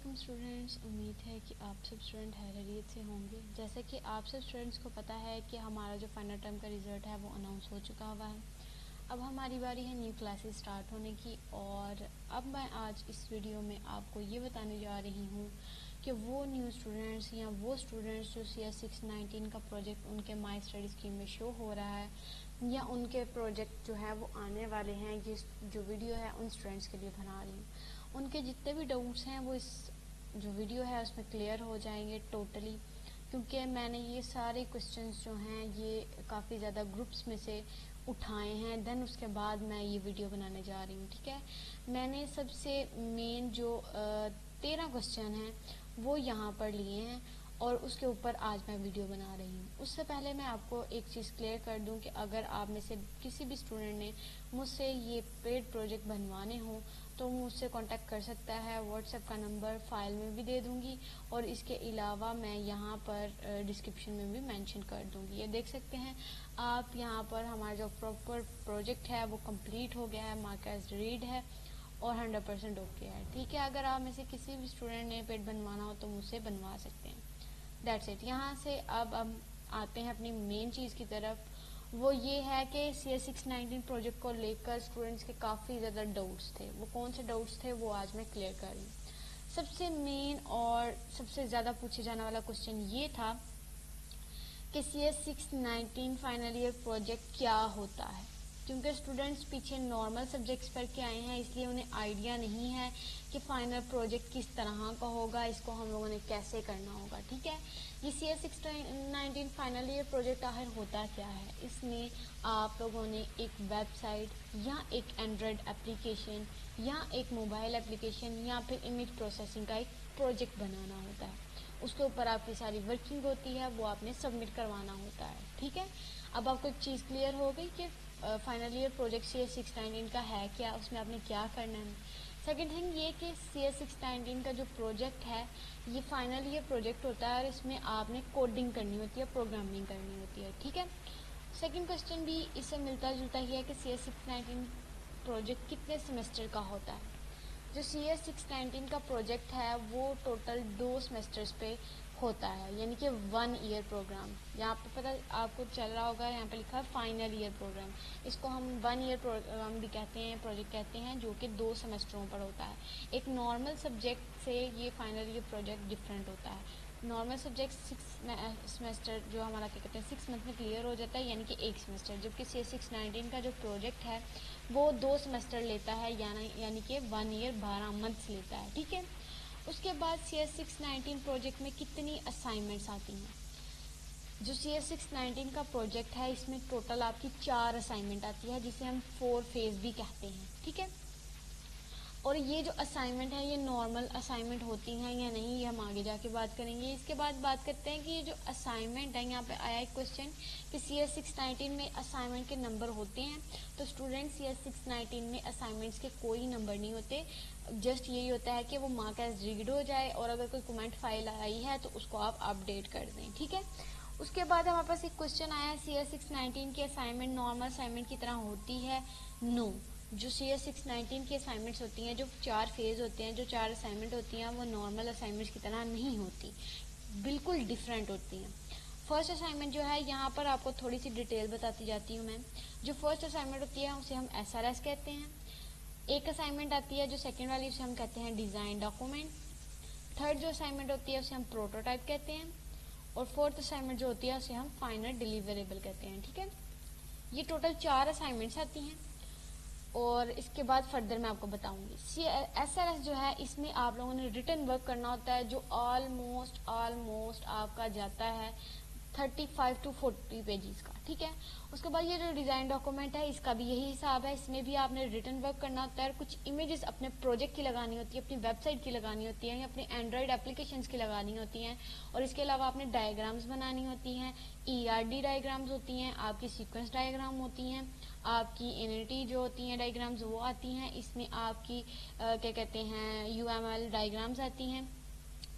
علیکم اسٹوڈینٹس، امید ہے کہ آپ سب اسٹوڈنٹ خیریت سے ہوں گے۔ جیسا کہ آپ سب اسٹوڈنٹس کو پتہ ہے کہ ہمارا جو فائنل ٹرم کا رزلٹ ہے وہ اناؤنس ہو چکا ہوا ہے۔ اب ہماری باری ہے نیو کلاسز سٹارٹ ہونے کی، اور اب میں آج اس ویڈیو میں آپ کو یہ بتانے جا رہی ہوں کہ وہ نیو اسٹوڈنٹس یا وہ اسٹوڈنٹس جو CS 619 کا پروجیکٹ ان کے مائی اسٹڈی اسکیم میں شو ہو رہا ہے یا ان کے پروجیکٹ جو ہے وہ آنے والے ہیں، جو ویڈیو ہے ان اسٹوڈنٹس کے لیے بنا رہی ہوں، ان کے جتنے بھی ڈاؤٹس ہیں وہ اس جو ویڈیو ہے اس میں کلیئر ہو جائیں گے ٹوٹلی، کیونکہ میں نے یہ سارے کوسچنس جو ہیں یہ کافی زیادہ گروپس میں سے اٹھائے ہیں، دین اس کے بعد میں یہ ویڈیو بنانے جا رہی ہوں۔ ٹھیک ہے، میں نے سب سے مین جو 13 کوسچن ہیں وہ یہاں پر لیے ہیں اور اس کے اوپر آج میں ویڈیو بنا رہی ہوں۔ اس سے پہلے میں آپ کو ایک چیز کلیئر کر دوں کہ اگر آپ میں سے کسی بھی اسٹوڈنٹ نے مجھ سے یہ پیڈ پروجیکٹ بنوانے ہوں تو مجھ سے کانٹیکٹ کر سکتا ہے، واٹس ایپ کا نمبر فائل میں بھی دے دوں گی اور اس کے علاوہ میں یہاں پر ڈسکرپشن میں بھی مینشن کر دوں گی۔ یہ دیکھ سکتے ہیں آپ یہاں پر ہمارا جو پراپر پروجیکٹ ہے وہ کمپلیٹ ہو گیا ہے، مارک ایز ریڈ ہے اور 100% اوکے ہے۔ ٹھیک ہے، اگر آپ میں سے کسی بھی اسٹوڈنٹ نے پیڈ بنوانا ہو تو مجھ سے بنوا سکتے ہیں۔ That's it. یہاں سے اب ہم آتے ہیں اپنی مین چیز کی طرف، وہ یہ ہے کہ CS 619 پروجیکٹ کو لے کر اسٹوڈنٹس کے کافی زیادہ ڈاؤٹس تھے۔ وہ کون سے ڈاؤٹس تھے وہ آج میں کلیئر کر رہی ہوں۔ سب سے مین اور سب سے زیادہ پوچھے جانے والا کوسچن یہ تھا کہ CS 619 فائنل ایئر پروجیکٹ کیا ہوتا ہے، کیونکہ اسٹوڈنٹس پیچھے نارمل سبجیکٹس پڑھ کے آئے ہیں، اس لیے انہیں آئیڈیا نہیں ہے کہ فائنل پروجیکٹ کس طرح کا ہوگا، اس کو ہم لوگوں نے کیسے کرنا ہوگا۔ ٹھیک ہے، یہ CS 619 فائنل ایئر پروجیکٹ آخر ہوتا کیا ہے؟ اس میں آپ لوگوں نے ایک ویب سائٹ یا ایک اینڈرائڈ اپلیکیشن یا ایک موبائل اپلیکیشن یا پھر امیج پروسیسنگ کا ایک پروجیکٹ بنانا ہوتا ہے، اس کے اوپر آپ کی ساری ورکنگ ہوتی ہے، وہ آپ نے سبمٹ کروانا ہوتا ہے۔ ٹھیک ہے، اب آپ کو ایک چیز کلیئر ہو گئی کہ فائنل ایئر پروجیکٹ CS 619 کا ہے کیا، اس میں آپ نے کیا کرنا ہے۔ سیکنڈ تھنگ یہ کہ CS 619 کا جو پروجیکٹ ہے یہ فائنل ایئر پروجیکٹ ہوتا ہے اور اس میں آپ نے کوڈنگ کرنی ہوتی ہے، پروگرامنگ کرنی ہوتی ہے۔ ٹھیک ہے، سیکنڈ کوسچن بھی اس سے ملتا جلتا ہی ہے کہ CS 619 پروجیکٹ کتنے سیمسٹر کا ہوتا ہے۔ جو CS 619 کا پروجیکٹ ہے وہ ٹوٹل 2 سیمسٹرز پہ ہوتا ہے، یعنی کہ 1 ایئر پروگرام۔ یہاں پہ پتہ آپ کو چل رہا ہوگا، یہاں پہ لکھا ہے فائنل ایئر پروگرام، اس کو ہم 1 ایئر پروگرام بھی کہتے ہیں، پروجیکٹ کہتے ہیں، جو کہ 2 سیمسٹروں پر ہوتا ہے۔ ایک نارمل سبجیکٹ سے یہ فائنل ایئر پروجیکٹ ڈفرینٹ ہوتا ہے۔ نارمل سبجیکٹ 6 سیمسٹر جو ہمارا کیا کہتے ہیں 6 منتھ میں کلیئر ہو جاتا ہے، یعنی کہ 1 سیمسٹر، جبکہ CS 619 کا جو پروجیکٹ ہے وہ 2 سیمسٹر لیتا ہے، یعنی کہ 1 ایئر 12 منتھس لیتا ہے۔ ٹھیک ہے، اس کے بعد CS 619 پروجیکٹ میں کتنی اسائنمنٹس آتی ہیں؟ جو CS 619 کا پروجیکٹ ہے اس میں ٹوٹل آپ کی 4 اسائنمنٹ آتی ہے، جسے ہم 4 فیز بھی کہتے ہیں۔ ٹھیک ہے، اور یہ جو اسائنمنٹ ہے یہ نارمل اسائنمنٹ ہوتی ہیں یا نہیں، یہ ہم آگے جا کے بات کریں گے۔ اس کے بعد بات کرتے ہیں کہ یہ جو اسائنمنٹ ہے، یہاں پہ آیا ایک کوسچن کہ CS 619 میں اسائنمنٹ کے نمبر ہوتے ہیں، تو اسٹوڈنٹ CS 619 میں اسائنمنٹس کے کوئی نمبر نہیں ہوتے، جسٹ یہی ہوتا ہے کہ وہ مارک ایز ریڈ ہو جائے اور اگر کوئی کمنٹ فائل آئی ہے تو اس کو آپ اپڈیٹ کر دیں۔ ٹھیک ہے، اس کے بعد ہمارے پاس ایک کوسچن آیا CS 619 کی اسائنمنٹ نارمل اسائنمنٹ کی طرح ہوتی ہے؟ نو، جو CS 619 کی اسائنمنٹس ہوتی ہیں، جو 4 فیز ہوتے ہیں، جو 4 اسائنمنٹ ہوتی ہیں، وہ نارمل اسائنمنٹس کی طرح نہیں ہوتی، بالکل ڈیفرنٹ ہوتی ہیں۔ فرسٹ اسائنمنٹ جو ہے یہاں پر آپ کو تھوڑی سی ڈیٹیل بتاتی جاتی ہوں میں۔ جو فرسٹ اسائنمنٹ ہوتی ہے اسے ہم SRS کہتے ہیں۔ ایک اسائنمنٹ آتی ہے جو سیکنڈ والی، اسے ہم کہتے ہیں ڈیزائن ڈاکومنٹ۔ تھرڈ جو اسائنمنٹ ہوتی ہے اسے ہم پروٹوٹائپ کہتے ہیں، اور فورتھ اسائنمنٹ جو ہوتی ہے اسے ہم فائنل ڈیلیوریبل کہتے ہیں۔ ٹھیک ہے، یہ ٹوٹل 4 اسائنمنٹس آتی ہیں اور اس کے بعد فردر میں آپ کو بتاؤں گی۔ SRS جو ہے اس میں آپ لوگوں نے ریٹن ورک کرنا ہوتا ہے، جو آلموسٹ آپ کا جاتا ہے 35 to 40 پیجز کا۔ ٹھیک ہے، اس کے بعد یہ جو ڈیزائن ڈاکومنٹ ہے اس کا بھی یہی حساب ہے، اس میں بھی آپ نے ریٹن ورک کرنا ہوتا ہے اور کچھ امیجز اپنے پروجیکٹ کی لگانی ہوتی ہے، اپنی ویب سائٹ کی لگانی ہوتی ہیں یا اپنے اینڈرائڈ اپلیکیشنز کی لگانی ہوتی ہیں، اور اس کے علاوہ آپ نے ڈائیگرامز بنانی ہوتی ہیں، ERD ڈائیگرامز ہوتی ہیں، آپ کی سیکوینس ڈائیگرام ہوتی ہیں، آپ کی NLT جو ہوتی ہیں ڈائیگرامز وہ آتی ہیں، اس میں آپ کی کیا کہتے ہیں UML ڈائیگرامز آتی ہیں،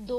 2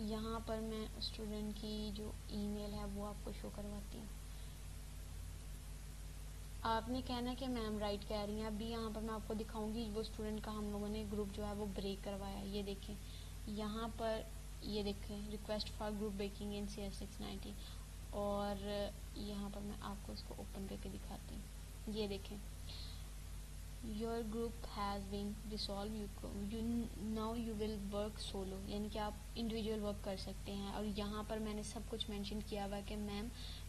یہاں پر میں اسٹوڈنٹ کی جو ای میل ہے وہ آپ کو شو کرواتی ہوں. آپ نے کہنا کہ میم رائٹ کہہ رہی ہیں. ابھی یہاں پر میں آپ کو دکھاؤں گی وہ اسٹوڈنٹ کا ہم لوگوں نے گروپ جو ہے وہ بریک کروایا. یہ دیکھیں یہاں پر, یہ دیکھیں request for group breaking in CS690, اور یہاں پر میں آپ کو اس کو اوپن کر کے دکھاتی ہوں. یہ دیکھیں your group has been dissolve, now you will work solo, یعنی کہ آپ انڈیویجول ورک کر سکتے ہیں. اور یہاں پر میں نے سب کچھ مینشن کیا ہوا ہے کہ میم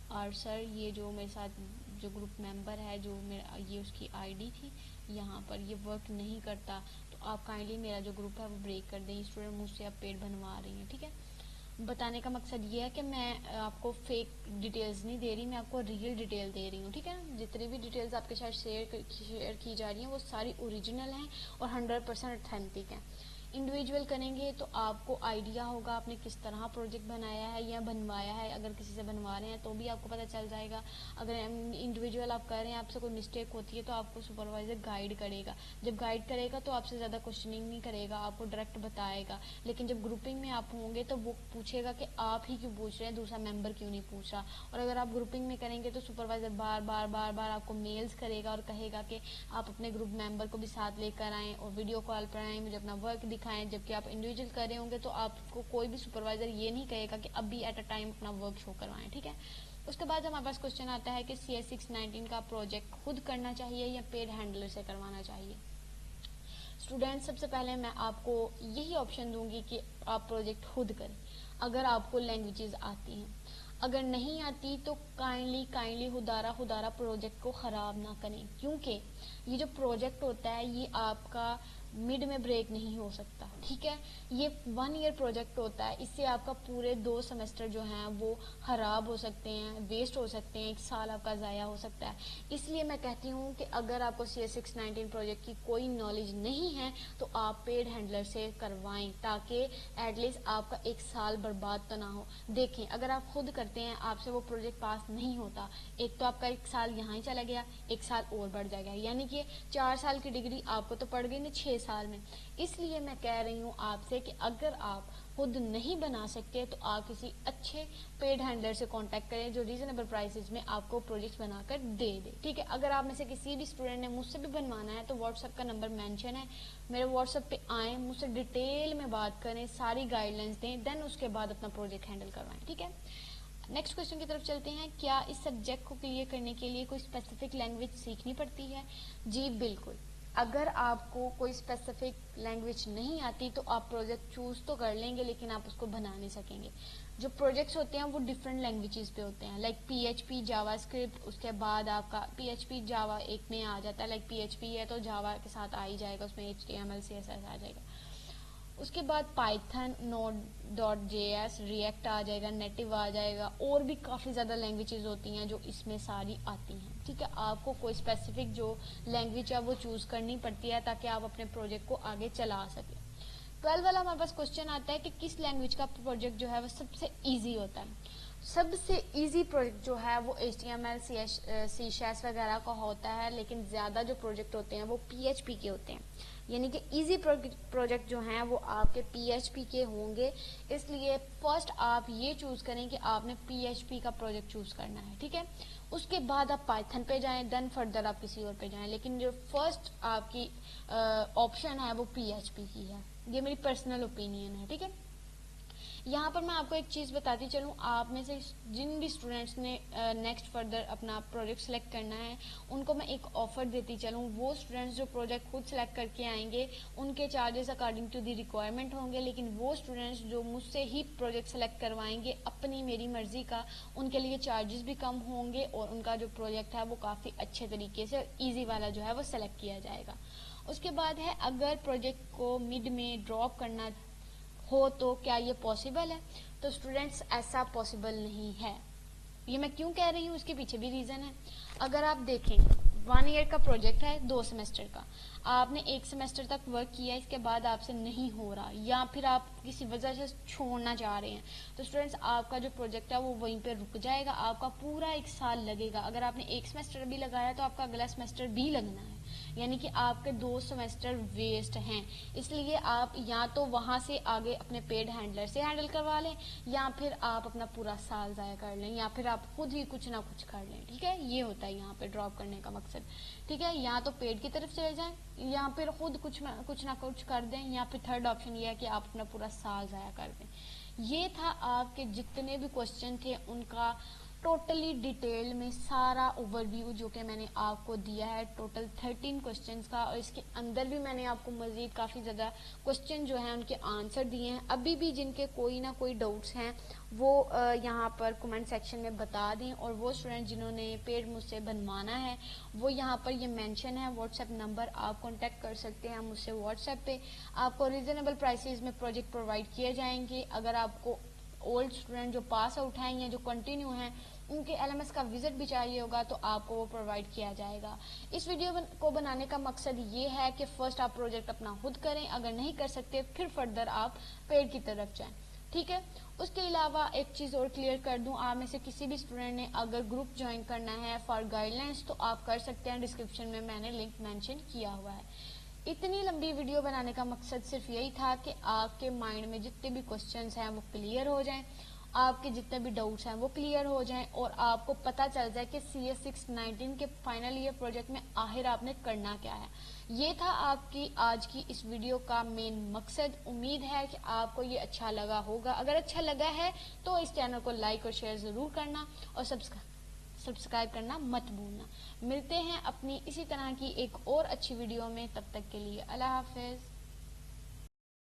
اور سر یہ جو میرے ساتھ جو گروپ ممبر ہے, جو میرا یہ اس کی آئی ڈی تھی, یہاں پر یہ ورک نہیں کرتا, تو آپ کائنڈلی میرا جو گروپ ہے وہ بریک کر دیں. اسٹوڈنٹ مجھ سے آپ پیڈ بنوا رہی ہیں. ٹھیک ہے, بتانے کا مقصد یہ ہے کہ میں آپ کو فیک ڈیٹیلز نہیں دے رہی, میں آپ کو ریئل ڈیٹیل دے رہی ہوں. ٹھیک ہے, جتنی بھی ڈیٹیلز آپ کے ساتھ شیئر کی جا رہی ہیں وہ ساری اوریجنل ہیں اور 100% اتھینٹک ہیں. انڈیویجول کریں گے تو آپ کو آئیڈیا ہوگا آپ نے کس طرح پروجیکٹ بنایا ہے یا بنوایا ہے. اگر کسی سے بنوا رہے ہیں تو بھی آپ کو پتہ چل جائے گا. اگر انڈیویجول آپ کر رہے ہیں, آپ سے کوئی مسٹیک ہوتی ہے تو آپ کو سپروائزر گائیڈ کرے گا. جب گائیڈ کرے گا تو آپ سے زیادہ کوشچننگ نہیں کرے گا, آپ کو ڈائریکٹ بتائے گا. لیکن جب گروپنگ میں آپ ہوں گے تو وہ پوچھے گا کہ آپ ہی کیوں پوچھ رہے ہیں, دوسرا ممبر کیوں نہیں پوچھ رہا. اور اگر آپ گروپنگ میں کریں گے تو سپروائزر بار بار بار بار آپ کو میلز کرے گا اور کہے گا کہ آپ اپنے گروپ ممبر کو بھی ساتھ لے کر آئیں اور ویڈیو کال پر آئیں, مجھے اپنا ورک دکھائیں. جبکہ آپ انڈیویجول کر رہے ہوں گے تو آپ کو کوئی بھی سپروائزر یہ نہیں کہے گا کہ ابھی ایٹ اے ٹائم اپنا ورک شو کروائیں. ٹھیک ہے, اس کے بعد ہمارے پاس کوشچن آتا ہے کہ CS619 کا پروجیکٹ خود کرنا چاہیے یا پیڈ ہینڈلر سے کروانا چاہیے. اسٹوڈینٹ سب سے پہلے میں آپ کو یہی آپشن دوں گی کہ آپ پروجیکٹ خود کریں اگر آپ کو لینگویجز آتی ہیں. اگر نہیں آتی تو کائنڈلی خدارہ پروجیکٹ کو خراب نہ کریں, کیونکہ یہ جو پروجیکٹ ہوتا ہے یہ آپ کا مڈ میں بریک نہیں ہو سکتا. ٹھیک ہے, یہ 1 ایئر پروجیکٹ ہوتا ہے, اس سے آپ کا پورے 2 سیمسٹر جو ہیں وہ خراب ہو سکتے ہیں, ویسٹ ہو سکتے ہیں, 1 سال آپ کا ضائع ہو سکتا ہے. اس لیے میں کہتی ہوں کہ اگر آپ کو CS619 پروجیکٹ کی کوئی نالج نہیں ہے تو آپ پیڈ ہینڈلر سے کروائیں, تاکہ ایٹ لیسٹ آپ کا 1 سال برباد تو نہ ہو. دیکھیں اگر آپ خود کرتے ہیں, آپ سے وہ پروجیکٹ پاس نہیں ہوتا, ایک تو آپ کا 1 سال یہاں ہی چلا گیا, 1 سال اور بڑھ جائے گا, یعنی کہ 4 سال کی ڈگری آپ کو تو پڑ گئی نہیں 6 سال میں. اس لیے میں کہہ رہی ہوں آپ سے کہ اگر آپ خود نہیں بنا سکتے تو آپ کسی اچھے پیڈ ہینڈلر سے کانٹیکٹ کریں جو ریزنیبل پرائسز میں آپ کو پروجیکٹ بنا کر دے دے. ٹھیک ہے, اگر آپ میں سے کسی بھی اسٹوڈنٹ نے مجھ سے بھی بنوانا ہے تو واٹس ایپ کا نمبر مینشن ہے, میرے واٹس ایپ پہ آئیں, مجھ سے ڈیٹیل میں بات کریں, ساری گائیڈ لائنس دیں, دین اس کے بعد اپنا پروجیکٹ ہینڈل کروائیں. ٹھیک ہے, نیکسٹ کوشچن کی طرف چلتے ہیں. کیا اس سبجیکٹ کو کلیئر کرنے کے لیے کوئی اسپیسیفک لینگویج سیکھنی پڑتی ہے؟ جی بالکل. اگر آپ کو کوئی اسپیسیفک لینگویج نہیں آتی تو آپ پروجیکٹ چوز تو کر لیں گے لیکن آپ اس کو بنا نہیں سکیں گے. جو پروجیکٹس ہوتے ہیں وہ ڈفرینٹ لینگویجز پہ ہوتے ہیں, لائک PHP جاوا اسکرپٹ, اس کے بعد آپ کا PHP جاوا ایک میں آ جاتا ہے, لائک PHP ہے تو جاوا کے ساتھ آ ہی جائے گا, اس میں HTML CSS آ جائے گا. اس کے بعد پائتھن, Node.js, ریئیکٹ آ جائے گا, نیٹو آ جائے گا, اور بھی کافی زیادہ لینگویجز ہوتی ہیں جو اس میں ساری آتی ہیں. ٹھیک ہے, آپ کو کوئی اسپیسیفک جو لینگویج ہے وہ چوز کرنی پڑتی ہے تاکہ آپ اپنے پروجیکٹ کو آگے چلا سکیں. 12 والا ہمارے پاس کوشچن آتا ہے کہ کس لینگویج کا پروجیکٹ جو ہے وہ سب سے ایزی ہوتا ہے. سب سے ایزی پروجیکٹ جو ہے وہ HTML CSS وغیرہ کا ہوتا ہے, لیکن زیادہ جو پروجیکٹ ہوتے ہیں وہ PHP کے ہوتے ہیں. یعنی کہ ایزی پروجیکٹ جو ہیں وہ آپ کے PHP کے ہوں گے. اس لیے فرسٹ آپ یہ چوز کریں کہ آپ نے PHP کا پروجیکٹ چوز کرنا ہے. ٹھیک ہے, اس کے بعد آپ پائتھن پہ جائیں, دین فردر آپ کسی اور پہ جائیں, لیکن جو فرسٹ آپ کی آپشن ہے وہ PHP کی ہے. یہ میری پرسنل اوپینین ہے. ٹھیک ہے, یہاں پر میں آپ کو ایک چیز بتاتی چلوں, آپ میں سے جن بھی اسٹوڈنٹس نے نیکسٹ فردر اپنا پروجیکٹ سلیکٹ کرنا ہے ان کو میں ایک آفر دیتی چلوں. وہ اسٹوڈنٹس جو پروجیکٹ خود سلیکٹ کر کے آئیں گے ان کے charges according to the requirement ہوں گے, لیکن وہ اسٹوڈنٹس جو مجھ سے ہی پروجیکٹ سلیکٹ کروائیں گے اپنی میری مرضی کا, ان کے لیے چارجز بھی کم ہوں گے اور ان کا جو پروجیکٹ ہے وہ کافی اچھے طریقے سے ایزی والا جو ہے وہ سلیکٹ کیا جائے گا. اس کے بعد ہے اگر پروجیکٹ کو مڈ میں ڈراپ کرنا ہو تو کیا یہ پاسبل ہے؟ تو اسٹوڈینٹس ایسا پاسبل نہیں ہے. یہ میں کیوں کہہ رہی ہوں اس کے پیچھے بھی ریزن ہے. اگر آپ دیکھیں 1 ایئر کا پروجیکٹ ہے, 2 سیمسٹر کا, آپ نے 1 سیمسٹر تک ورک کیا, اس کے بعد آپ سے نہیں ہو رہا یا پھر آپ کسی وجہ سے چھوڑنا چاہ رہے ہیں, تو اسٹوڈینٹس آپ کا جو پروجیکٹ ہے وہ وہیں پہ رک جائے گا, آپ کا پورا 1 سال لگے گا. اگر آپ نے 1 سیمسٹر بھی لگایا تو آپ کا اگلا سیمسٹر بھی لگنا ہے. یعنی کہ آپ کے 2 سیمسٹر ویسٹ ہیں. اس لیے آپ یا تو وہاں سے آگے اپنے پیڈ ہینڈلر سے ہینڈل کروا لیں یا پھر آپ اپنا پورا سال ضائع کر لیں یا پھر آپ خود ہی کچھ نہ کچھ کر لیں. ٹھیک ہے, یہ ہوتا ہے یہاں پہ ڈراپ کرنے کا مقصد. ٹھیک ہے, یا تو پیڈ کی طرف چلے جائیں یا پھر خود کچھ نہ کچھ کر دیں یا پھر تھرڈ آپشن یہ ہے کہ آپ اپنا پورا سال ضائع کر دیں. یہ تھا آپ کے جتنے بھی کوسچن تھے ان کا ٹوٹلی ڈیٹیل میں سارا اوور ویو جو کہ میں نے آپ کو دیا ہے ٹوٹل 13 کوسچنس کا, اور اس کے اندر بھی میں نے آپ کو مزید کافی زیادہ کوسچن جو ہیں ان کے آنسر دیے ہیں. ابھی بھی جن کے کوئی نہ کوئی ڈاؤٹس ہیں وہ یہاں پر کمنٹ سیکشن میں بتا دیں, اور وہ اسٹوڈنٹ جنہوں نے پیڈ مجھ سے بنوانا ہے وہ یہاں پر یہ مینشن ہے واٹس ایپ نمبر, آپ کانٹیکٹ کر سکتے ہیں مجھ سے واٹس ایپ پہ. آپ کو ریزنیبل پرائسز میں پروجیکٹ پرووائڈ کیے جائیں گے. اگر آپ کو اولڈ اسٹوڈنٹ جو پاس آؤٹ ہیں یا جو کنٹینیو ہیں ان کے ایل ایم ایس کا وزٹ بھی چاہیے ہوگا تو آپ کو وہ پرووائڈ کیا جائے گا. اس ویڈیو کو بنانے کا مقصد یہ ہے کہ فرسٹ آپ پروجیکٹ اپنا خود کریں, اگر نہیں کر سکتے پھر فردر آپ پیڈ کی طرف جائیں. ٹھیک ہے, اس کے علاوہ ایک چیز اور کلیئر کر دوں, آپ میں سے کسی بھی اسٹوڈنٹ نے اگر گروپ جوائن کرنا ہے فار گائیڈ لائنس تو آپ کر سکتے ہیں, ڈسکرپشن میں نے لنک مینشن کیا ہوا ہے. اتنی لمبی ویڈیو بنانے کا مقصد صرف یہی تھا کہ آپ کے مائنڈ میں جتنے بھی کوسچنس ہیں وہ کلیئر ہو جائیں, آپ کے جتنے بھی ڈاؤٹس ہیں وہ کلیئر ہو جائیں, اور آپ کو پتہ چل جائے کہ سی ایس 619 کے فائنل ایئر پروجیکٹ میں آخر آپ نے کرنا کیا ہے. یہ تھا آپ کی آج کی اس ویڈیو کا مین مقصد. امید ہے کہ آپ کو یہ اچھا لگا ہوگا. اگر اچھا لگا ہے تو اس چینل کو لائک اور شیئر ضرور کرنا اور سبسکرائب کرنا مت بھولنا. ملتے ہیں اپنی اسی طرح کی ایک اور اچھی ویڈیو میں, تب تک کے لیے اللہ حافظ.